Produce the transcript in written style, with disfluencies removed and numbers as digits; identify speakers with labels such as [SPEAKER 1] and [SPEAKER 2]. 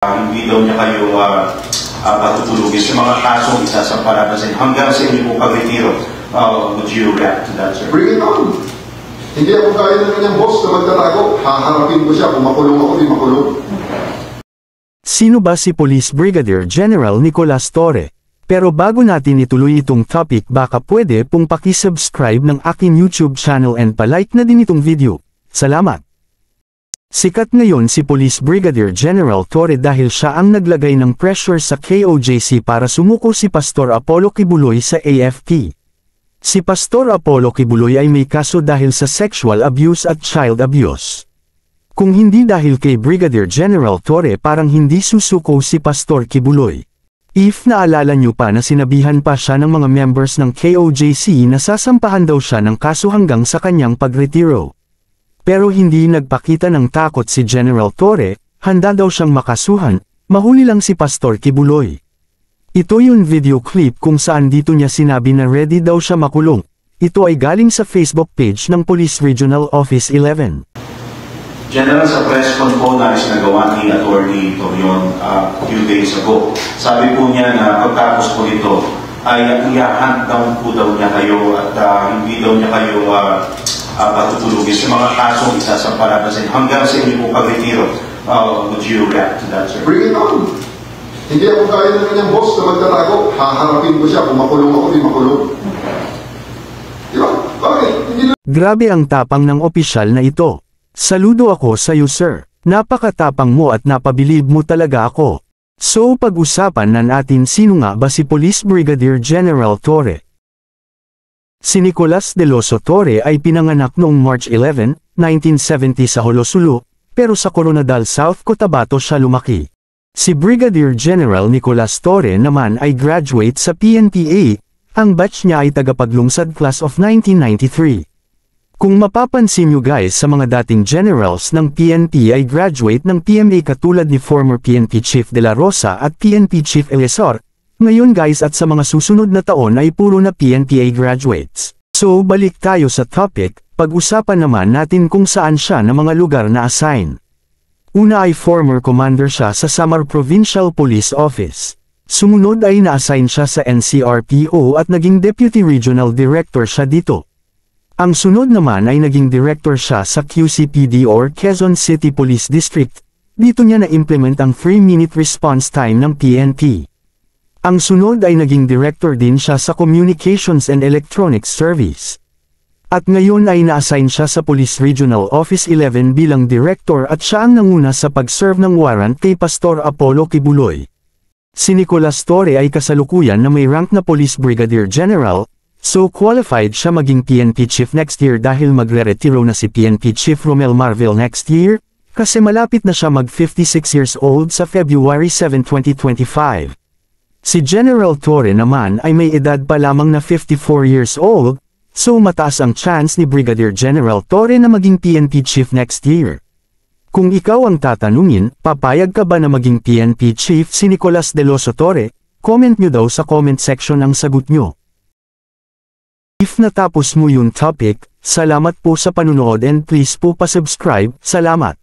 [SPEAKER 1] Hindi daw niya kayo patutulugin sa mga kasong isasampalaban sa inyo. Hanggang sa inyo po pag-retiro, would you react to that, sir?
[SPEAKER 2] Bring it on. Hindi ako kaya na kanyang boss na magtatago. Haharapin ko siya. Kung makulong ako, di makulong.
[SPEAKER 3] Sino ba si Police Brigadier General Nicolas Torre? Pero bago natin ituloy itong topic, baka pwede pong pakisubscribe ng aking YouTube channel and palike na din itong video. Salamat! Sikat ngayon si Police Brigadier General Torre dahil siya ang naglagay ng pressure sa KOJC para sumuko si Pastor Apollo Kibuloy sa AFP. Si Pastor Apollo Kibuloy ay may kaso dahil sa sexual abuse at child abuse. Kung hindi dahil kay Brigadier General Torre, parang hindi susuko si Pastor Kibuloy. If naalala nyo pa na sinabihan pa siya ng mga members ng KOJC na sasampahan daw siya ng kaso hanggang sa kanyang pagretiro. Pero hindi nagpakita ng takot si General Torre, handa daw siyang makasuhan, mahuli lang si Pastor Kibuloy. Ito yung video clip kung saan dito niya sinabi na ready daw siya makulong. Ito ay galing sa Facebook page ng Police Regional Office 11.
[SPEAKER 1] General, sa press con po na isinagawa ni Attorney Torion few days ago, sabi po niya na pagtapos po ito ay i-hunt down po daw niya kayo at hindi daw niya kayo patutulugin sa mga kasong isasampalaban sa inyo. Hanggang sa inyo po pag-retiro, would you react to that, sir?
[SPEAKER 2] Bring it on. Hindi ako kaya na kanyang boss na magtatago. Haharapin ko siya. Kung makulong ako, di makulong. Di ba? Bakit?
[SPEAKER 3] Grabe ang tapang ng opisyal na ito. Saludo ako sa iyo, sir. Napakatapang mo at napabilib mo talaga ako. So pag-usapan na natin sino nga ba si Police Brigadier General Torre. Si Nicolas Deloso Torre ay pinanganak noong March 11, 1970 sa Holosulu, pero sa Coronadal, South Cotabato siya lumaki. Si Brigadier General Nicolas Torre naman ay graduate sa PNPA, ang batch niya ay tagapaglungsad class of 1993. Kung mapapansin nyo guys, sa mga dating generals ng PNP ay graduate ng PMA katulad ni former PNP Chief De La Rosa at PNP Chief Elesor. Ngayon guys, at sa mga susunod na taon ay puro na PNPA graduates. So balik tayo sa topic, pag-usapan naman natin kung saan siya na mga lugar na assign. Una ay former commander siya sa Samar Provincial Police Office. Sumunod ay na-assign siya sa NCRPO at naging Deputy Regional Director siya dito. Ang sunod naman ay naging Director siya sa QCPD or Quezon City Police District. Dito niya na-implement ang 3-minute response time ng PNP. Ang sunod ay naging director din siya sa Communications and Electronics Service. At ngayon ay na-assign siya sa Police Regional Office 11 bilang director at siya ang nanguna sa pag-serve ng warrant kay Pastor Apollo Kibuloy. Si Nicolas Torre ay kasalukuyan na may rank na Police Brigadier General, so qualified siya maging PNP Chief next year dahil magre-retiro na si PNP Chief Romel Marvel next year, kasi malapit na siya mag 56 years old sa February 7, 2025. Si General Torre naman ay may edad pa lamang na 54 years old, so mataas ang chance ni Brigadier General Torre na maging PNP Chief next year. Kung ikaw ang tatanungin, papayag ka ba na maging PNP Chief si Nicolas Deloso Torre? Comment nyo daw sa comment section ang sagot nyo. If natapos mo yung topic, salamat po sa panunood and please po pa-subscribe, salamat.